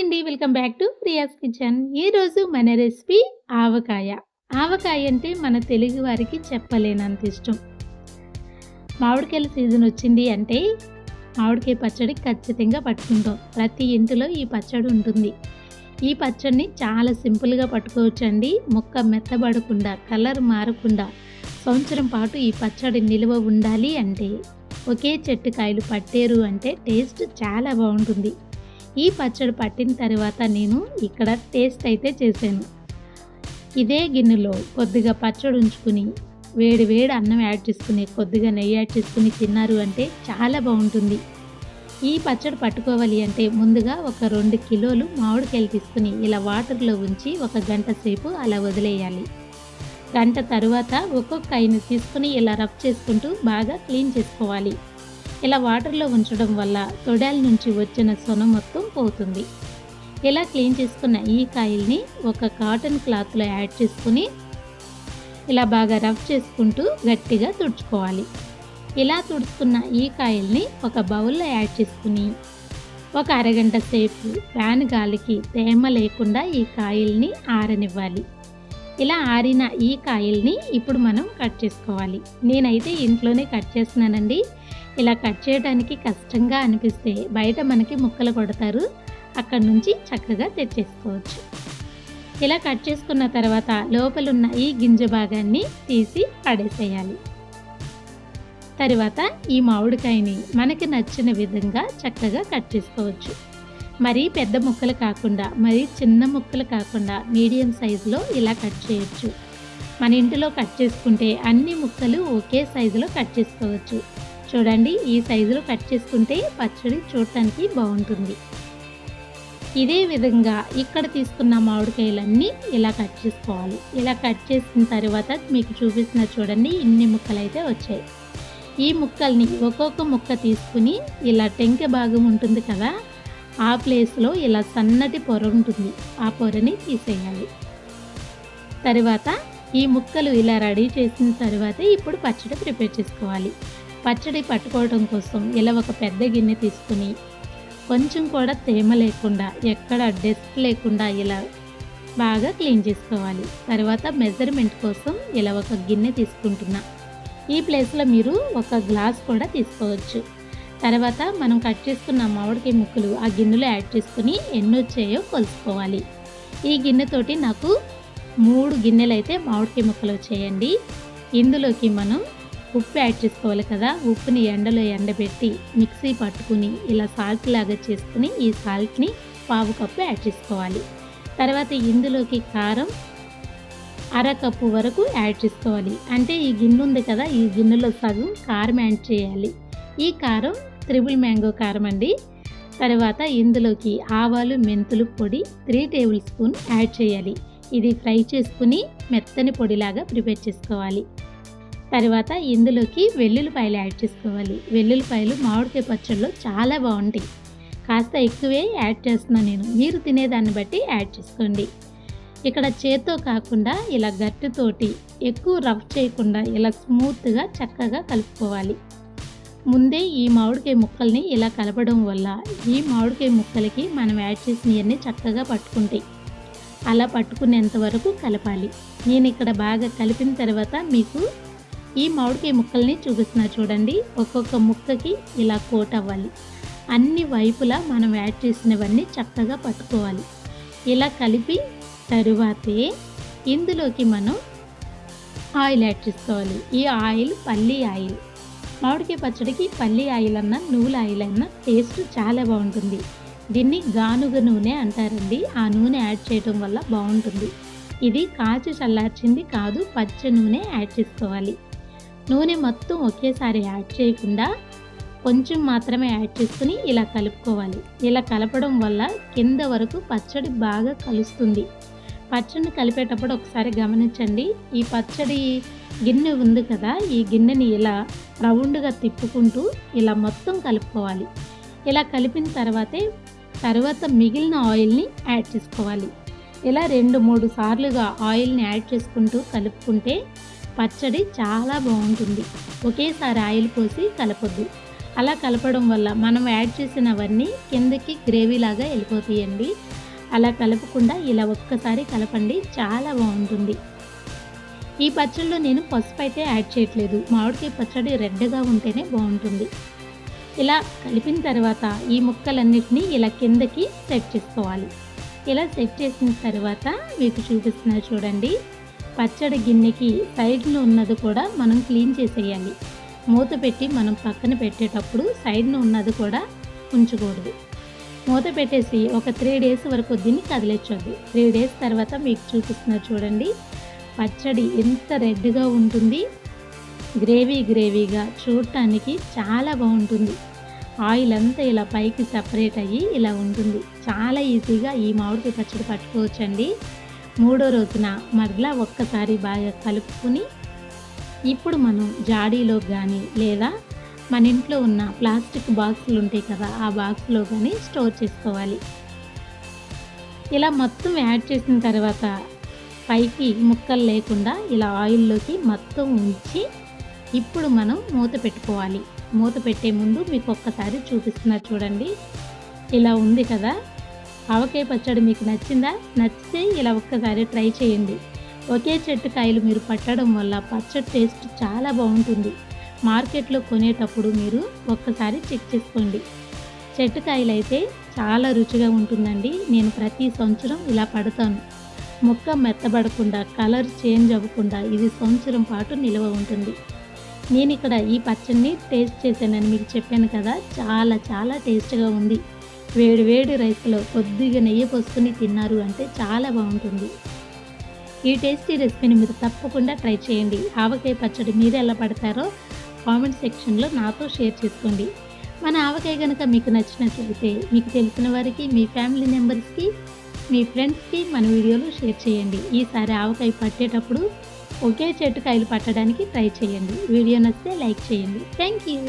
అండి. Welcome back to Priya's kitchen. ఈరోజు మన రెసిపీ ఆవకాయ. ఆవకాయ అంటే మన తెలుగు వారికి చెప్పలేనంత ఇష్టం. మామిడికాయల సీజన్ వచ్చింది అంటే మామిడికాయ పచ్చడి ఖచ్చితంగా పట్టుకుంటాం. ప్రతి ఇంటిలో ఈ పచ్చడి ఉంటుంది. ఈ పచ్చడిని చాలా సింపుల్గా పట్టుకోవచ్చండి. ముక్క మెత్తబడకుండా, కలర్ మారకుండా సంవత్సరం పాటు ఈ పచ్చడి నిల్వ ఉండాలి అంటే ఒకే చెట్టు కాయలు పట్టారు అంటే టేస్ట్ చాలా బాగుంటుంది. ఈ పచ్చడి పట్టిన తర్వాత నేను ఇక్కడ టేస్ట్ అయితే చేశాను. ఇదే గిన్నెలో కొద్దిగా పచ్చడి ఉంచుకుని వేడి వేడి అన్నం యాడ్ చేసుకుని కొద్దిగా నెయ్యి యాడ్ చేసుకుని తిన్నారు అంటే చాలా బాగుంటుంది. ఈ పచ్చడి పట్టుకోవాలి అంటే ముందుగా ఒక 2 కిలోలు మామిడికాయలు తీసుకుని ఇలా వాటర్లో ఉంచి 1 గంట సేపు అలా వదిలేయాలి. గంట తర్వాత ఒక్కొక్క కాయని తీసుకుని ఇలా రఫ్ చేసుకుంటూ బాగా క్లీన్ చేసుకోవాలి. ఇలా వాటర్లో ఉంచడం వల్ల తొడాల నుంచి వచ్చిన సొన మొత్తం పోతుంది. ఇలా క్లీన్ చేసుకున్న ఈ కాయల్ని ఒక కాటన్ క్లాత్లో యాడ్ చేసుకుని ఇలా బాగా రఫ్ చేసుకుంటూ గట్టిగా తుడుచుకోవాలి. ఇలా తుడుచుకున్న ఈ కాయల్ని ఒక బౌల్లో యాడ్ చేసుకుని ఒక అరగంట సేపు ఫ్యాన్ గాలికి తేమ లేకుండా ఈ కాయల్ని ఆరనివ్వాలి. ఇలా ఆరిన ఈ కాయల్ని ఇప్పుడు మనం కట్ చేసుకోవాలి. నేనైతే ఇంట్లోనే కట్ చేస్తున్నానండి. ఇలా కట్ చేయడానికి కష్టంగా అనిపిస్తే బయట మనకి ముక్కలు కొడతారు, అక్కడ నుంచి చక్కగా తెచ్చేసుకోవచ్చు. ఇలా కట్ చేసుకున్న తర్వాత లోపలున్న ఈ గింజ భాగాన్ని తీసి పడేసేయాలి. తర్వాత ఈ మామిడికాయని మనకి నచ్చిన విధంగా చక్కగా కట్ చేసుకోవచ్చు. మరీ పెద్ద ముక్కలు కాకుండా, మరీ చిన్న ముక్కలు కాకుండా మీడియం సైజులో ఇలా కట్ చేయొచ్చు. మన ఇంటిలో కట్ చేసుకుంటే అన్ని ముక్కలు ఒకే సైజులో కట్ చేసుకోవచ్చు. చూడండి, ఈ సైజులో కట్ చేసుకుంటే పచ్చడి చూడటానికి బాగుంటుంది. ఇదే విధంగా ఇక్కడ తీసుకున్న మామిడికాయలన్నీ ఇలా కట్ చేసుకోవాలి. ఇలా కట్ చేసిన తర్వాత మీకు చూపిస్తున్న చూడండి, ఇన్ని ముక్కలు అయితే వచ్చాయి. ఈ ముక్కల్ని ఒక్కొక్క ముక్క తీసుకుని ఇలా టెంక భాగం ఉంటుంది కదా, ఆ ప్లేస్లో ఇలా సన్నటి పొర ఉంటుంది, ఆ పొరని తీసేయాలి. తర్వాత ఈ ముక్కలు ఇలా రెడీ చేసిన తర్వాత ఇప్పుడు పచ్చడి ప్రిపేర్ చేసుకోవాలి. పచ్చడి పట్టుకోవడం కోసం ఇలా ఒక పెద్ద గిన్నె తీసుకుని కొంచెం కూడా తేమ లేకుండా, ఎక్కడ డస్ట్ లేకుండా ఇలా బాగా క్లీన్ చేసుకోవాలి. తర్వాత మెజర్మెంట్ కోసం ఇలా ఒక గిన్నె తీసుకుంటున్నా. ఈ ప్లేస్లో మీరు ఒక గ్లాస్ కూడా తీసుకోవచ్చు. తర్వాత మనం కట్ చేసుకున్న మామిడికాయ ముక్కలు ఆ గిన్నెలో యాడ్ చేసుకుని ఎన్ని వచ్చాయో కొలుసుకోవాలి. ఈ గిన్నెతోటి నాకు 3 గిన్నెలు అయితే మామిడికాయ ముక్కలు వచ్చాయండి. ఇందులోకి మనం ఉప్పు యాడ్ చేసుకోవాలి కదా. ఉప్పుని ఎండలో ఎండబెట్టి మిక్సీ పట్టుకుని ఇలా సాల్ట్ లాగా చేసుకుని ఈ సాల్ట్ని 1/2 కప్పు యాడ్ చేసుకోవాలి. తర్వాత ఇందులోకి కారం 1/2 కప్పు వరకు యాడ్ చేసుకోవాలి. అంటే ఈ గిన్నె ఉంది కదా, ఈ గిన్నెలో సగం కారం యాడ్ చేయాలి. ఈ కారం త్రిబుల్ మ్యాంగో కారం అండి. తర్వాత ఇందులోకి ఆవాలు మెంతులు పొడి 3 టేబుల్ స్పూన్ యాడ్ చేయాలి. ఇది ఫ్రై చేసుకుని మెత్తని పొడిలాగా ప్రిపేర్ చేసుకోవాలి. తర్వాత ఇందులోకి వెల్లుల్లిపాయలు యాడ్ చేసుకోవాలి. వెల్లుల్లిపాయలు మామిడికాయ పచ్చడిలో చాలా బాగుంటాయి. కాస్త ఎక్కువే యాడ్ చేస్తున్నాను నేను, మీరు తినేదాన్ని బట్టి యాడ్ చేసుకోండి. ఇక్కడ చేత్తో కాకుండా ఇలా గట్టితోటి ఎక్కువ రఫ్ చేయకుండా ఇలా స్మూత్గా చక్కగా కలుపుకోవాలి. ముందే ఈ మామిడికాయ ముక్కల్ని ఇలా కలపడం వల్ల ఈ మామిడికాయ ముక్కలకి మనం యాడ్ చేసినవన్నీ చక్కగా పట్టుకుంటాయి. అలా పట్టుకునేంత వరకు కలపాలి. నేను ఇక్కడ బాగా కలిపిన తర్వాత మీకు ఈ మామిడికాయ ముక్కల్ని చూపిస్తున్నా చూడండి. ఒక్కొక్క ముక్కకి ఇలా కోట్ అవ్వాలి. అన్ని వైపులా మనం యాడ్ చేసినవన్నీ చక్కగా పట్టుకోవాలి. ఇలా కలిపి తరువాతే ఇందులోకి మనం ఆయిల్ యాడ్ చేసుకోవాలి. ఈ ఆయిల్ పల్లి ఆయిల్. మామిడికాయ పచ్చడికి పల్లి ఆయిల్ అన్నా నువ్వుల ఆయిల్ అన్నా టేస్ట్ చాలా బాగుంటుంది. దీన్ని గానుగ నూనె అంటారండి. ఆ నూనె యాడ్ చేయడం వల్ల బాగుంటుంది. ఇది కాచి చల్లార్చింది కాదు, పచ్చ నూనె యాడ్ చేసుకోవాలి. నూనె మొత్తం ఒకేసారి యాడ్ చేయకుండా కొంచెం మాత్రమే యాడ్ చేసుకుని ఇలా కలుపుకోవాలి. ఇలా కలపడం వల్ల కింద వరకు పచ్చడి బాగా కలుస్తుంది. పచ్చడిని కలిపేటప్పుడు ఒకసారి గమనించండి. ఈ పచ్చడి గిన్నె ఉంది కదా, ఈ గిన్నెని ఇలా రౌండ్గా తిప్పుకుంటూ ఇలా మొత్తం కలుపుకోవాలి. ఇలా కలిపిన తర్వాత మిగిలిన ఆయిల్ని యాడ్ చేసుకోవాలి. ఇలా 2-3 సార్లుగా ఆయిల్ని యాడ్ చేసుకుంటూ కలుపుకుంటే పచ్చడి చాలా బాగుంటుంది. ఒకేసారి ఆయిల్ పోసి కలపొద్దు. అలా కలపడం వల్ల మనం యాడ్ చేసినవన్నీ కిందకి గ్రేవీ లాగా వెళ్ళిపోతాయండి. అలా కలపకుండా ఇలా ఒక్కసారి కలపండి, చాలా బాగుంటుంది. ఈ పచ్చడిలో నేను పసుపు అయితే యాడ్ చేయట్లేదు. మామిడికాయ పచ్చడి రెడ్‌గా ఉంటేనే బాగుంటుంది. ఇలా కలిపిన తర్వాత ఈ ముక్కలన్నిటినీ ఇలా కిందకి సెట్ చేసుకోవాలి. ఇలా సెట్ చేసిన తర్వాత మీకు చూపిస్తున్నా చూడండి. పచ్చడి గిన్నెకి సైడ్‌లో ఉన్నది కూడా మనం క్లీన్ చేసేయాలి. మూత పెట్టి మనం పక్కన పెట్టేటప్పుడు సైడ్‌న ఉన్నది కూడా ఉంచకూడదు. మూత పెట్టేసి ఒక 3 డేస్ వరకు దీన్ని కదిలించొద్దు. 3 డేస్ తర్వాత మీకు చూపిస్తున్నా చూడండి. పచ్చడి ఎంత రెడ్‌గా ఉంటుంది. గ్రేవీగా చూడటానికి చాలా బాగుంటుంది. ఆయిల్ అంతా ఇలా పైకి సెపరేట్ అయ్యి ఇలా ఉంటుంది. చాలా ఈజీగా ఈ మామిడికాయ పచ్చడి పట్టుకోవచ్చండి. మూడో రోజున మరలా ఒక్కసారి బాగా కలుపుకొని ఇప్పుడు మనం జాడీలో కానీ లేదా మన ఇంట్లో ఉన్న ప్లాస్టిక్ బాక్సులు ఉంటాయి కదా, ఆ బాక్స్లో కానీ స్టోర్ చేసుకోవాలి. ఇలా మొత్తం యాడ్ చేసిన తర్వాత పైకి ముక్కలు లేకుండా ఇలా ఆయిల్లోకి మొత్తం ఉంచి ఇప్పుడు మనం మూత పెట్టుకోవాలి. మూత పెట్టే ముందు మీకు ఒక్కసారి చూపిస్తున్నా చూడండి. ఇలా ఉంది కదా. ఆవకాయ పచ్చడి మీకు నచ్చిందా? నచ్చితే ఇలా ఒక్కసారి ట్రై చేయండి. ఒకే చెట్టు కాయలు మీరు పట్టడం వల్ల పచ్చడి టేస్ట్ చాలా బాగుంటుంది. మార్కెట్లో కొనేటప్పుడు మీరు ఒక్కసారి చెక్ చేసుకోండి. చెట్టు కాయలు అయితే చాలా రుచిగా ఉంటుందండి. నేను ప్రతి సంవత్సరం ఇలా పడతాను. ముక్క మెత్తబడకుండా, కలర్ చేంజ్ అవ్వకుండా ఇది సంవత్సరం పాటు నిల్వ ఉంటుంది. నేను ఇక్కడ ఈ పచ్చడిని టేస్ట్ చేశానని మీకు చెప్పాను కదా, చాలా టేస్ట్గా ఉంది. వేడి వేడి రైస్లో కొద్దిగా నెయ్యి పోసుకొని తిన్నారు అంటే చాలా బాగుంటుంది. ఈ టేస్టీ రెసిపీని మీరు తప్పకుండా ట్రై చేయండి. ఆవకాయ పచ్చడి మీరు ఎలా పడతారో కామెంట్ సెక్షన్లో నాతో షేర్ చేసుకోండి. మన ఆవకాయ కనుక మీకు నచ్చినట్లయితే మీకు తెలిసిన వారికి, మీ ఫ్యామిలీ మెంబర్స్కి, మీ ఫ్రెండ్స్కి మన వీడియోలు షేర్ చేయండి. ఈసారి ఆవకాయ పట్టేటప్పుడు ఒకే చెట్టు కాయలు పట్టడానికి ట్రై చేయండి. వీడియో నచ్చితే లైక్ చేయండి. Thank you.